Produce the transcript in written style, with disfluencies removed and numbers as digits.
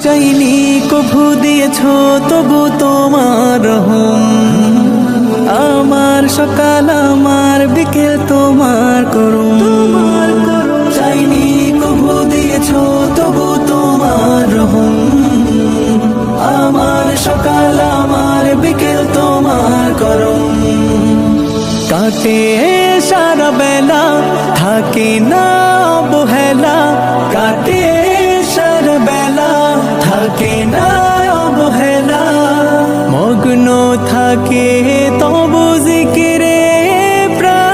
চাইনি কভু দিয়েছো তবু তোমার রহম, আমার সকাল আমার বিকেল তোমার করুম, চাইনি কভু দিয়েছো তবু তোমার রহম, আমার সকাল আমার বিকেল তোমার করুম। কাটে সারা বেলা থাকে না অবহেলা, কাটে সারা বেলা থাকে না অবহেলা, মগ্ন থাকে তবু জিকিরে প্রাণ।